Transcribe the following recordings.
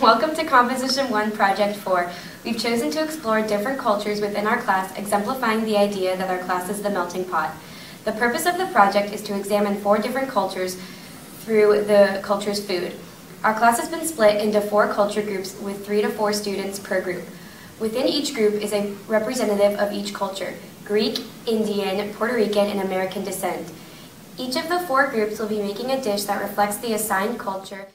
Welcome to Composition 1 Project 4. We've chosen to explore different cultures within our class, exemplifying the idea that our class is the melting pot. The purpose of the project is to examine 4 different cultures through the culture's food. Our class has been split into 4 culture groups with 3 to 4 students per group. Within each group is a representative of each culture: Greek, Indian, Puerto Rican, and American descent. Each of the 4 groups will be making a dish that reflects the assigned culture.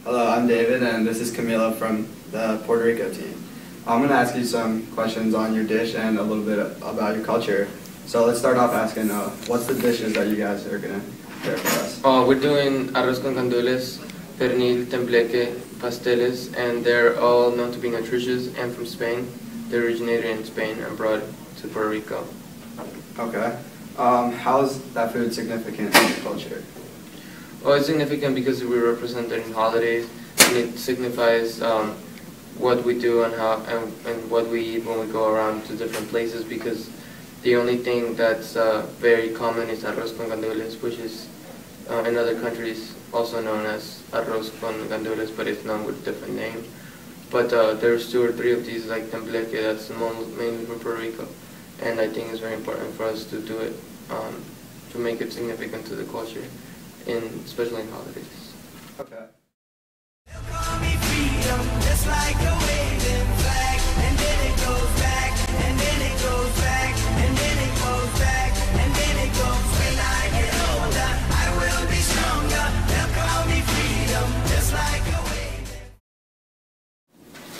Hello, I'm David, and this is Camila from the Puerto Rico team. I'm going to ask you some questions on your dish and a little bit about your culture. So let's start off asking, what's the dishes that you guys are going to prepare for us? We're doing arroz con gandules, pernil, tembleque, pasteles, and they're all known to be nutritious and from Spain. They originated in Spain and brought to Puerto Rico. Okay. How is that food significant in your culture? Well, it's significant because we represent it in holidays, and it signifies what we do and how and what we eat when we go around to different places. Because the only thing that's very common is arroz con gandules, which is in other countries also known as arroz con gandules, but it's known with a different name. But there's 2 or 3 of these, like tembleque, that's mainly from Puerto Rico, and I think it's very important for us to do it to make it significant to the culture, especially in holidays. Okay.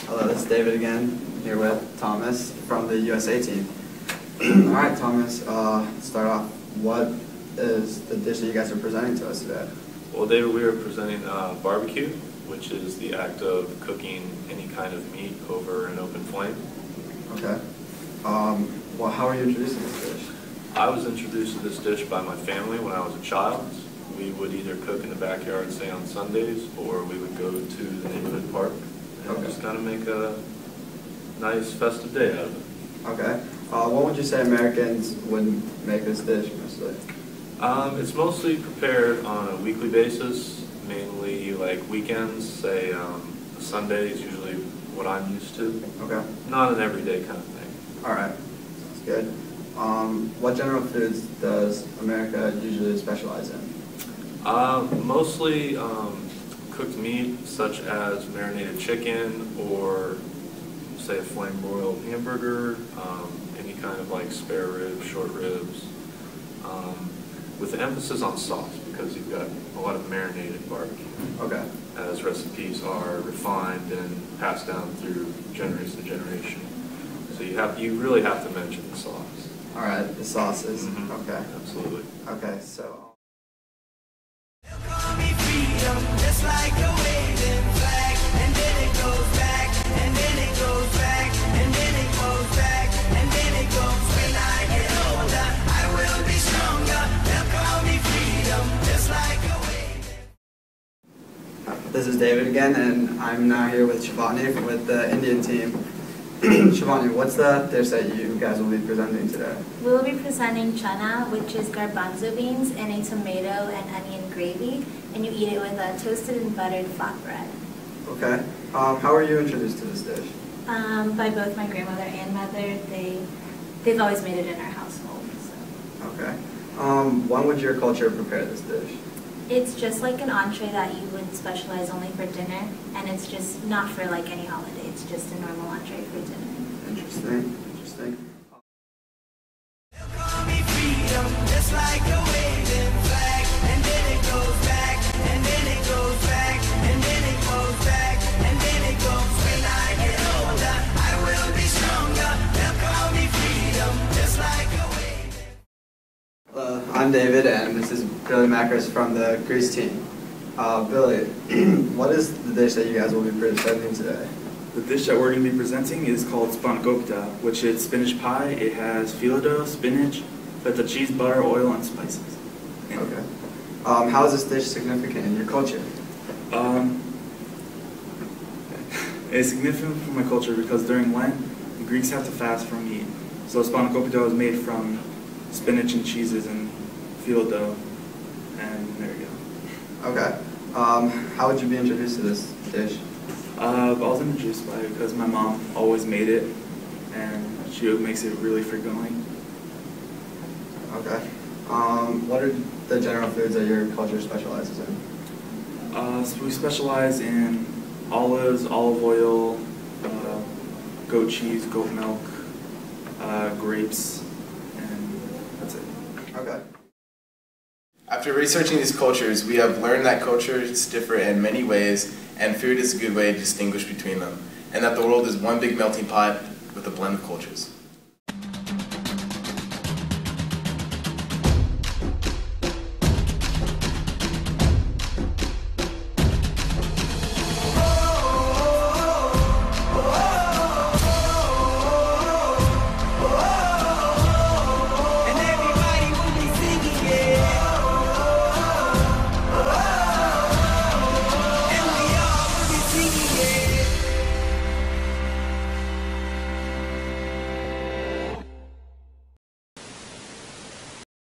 Hello, this is David again, here with Thomas from the USA team. Alright, Thomas, start off. What is the dish that you guys are presenting to us today? Well, David, we are presenting barbecue, which is the act of cooking any kind of meat over an open flame. Okay. Well, how are you introduced to this dish? I was introduced to this dish by my family when I was a child. We would either cook in the backyard, say on Sundays, or we would go to the neighborhood park and just kind of make a nice festive day out of it. Okay. What would you say Americans would make this dish mostly? It's mostly prepared on a weekly basis, mainly like weekends, say Sunday is usually what I'm used to. Okay. Not an everyday kind of thing. Alright, sounds good. What general foods does America usually specialize in? Mostly cooked meat, such as marinated chicken or say a flame broiled hamburger, any kind of like spare ribs, short ribs, with the emphasis on sauce because you've got a lot of marinated barbecue. Okay. As recipes are refined and passed down through generation to generation. So you really have to mention the sauce. Alright, the sauces. Mm-hmm. Okay. Absolutely. Okay, so this is David again, and I'm now here with Shivani with the Indian team. Shivani, what's the dish that you guys will be presenting today? We'll be presenting chana, which is garbanzo beans in a tomato and onion gravy, and you eat it with a toasted and buttered flatbread. Okay. How were you introduced to this dish? By both my grandmother and mother. They've always made it in our household. So. Okay. When would your culture prepare this dish? It's just like an entree that you would specialize only for dinner, and it's just not for like any holiday. It's just a normal entree for dinner. Interesting. Interesting. Hello, I'm David, and this is Billy Macris from the Greece team. Billy, what is the dish that you guys will be presenting today? The dish that we're going to be presenting is called spanakopita, which is spinach pie. It has phyllo dough, spinach, feta cheese, butter, oil, and spices. Okay. How is this dish significant in your culture? It's significant for my culture because during Lent, the Greeks have to fast from meat. So spanakopita is made from spinach and cheeses and phyllo dough, and there you go. Okay. How would you be introduced to this dish? I was introduced by it because my mom always made it, and she makes it really frequently. Okay. What are the general foods that your culture specializes in? So we specialize in olives, olive oil, goat cheese, goat milk, grapes, and that's it. Okay. After researching these cultures, we have learned that cultures differ in many ways, and food is a good way to distinguish between them, and that the world is one big melting pot with a blend of cultures.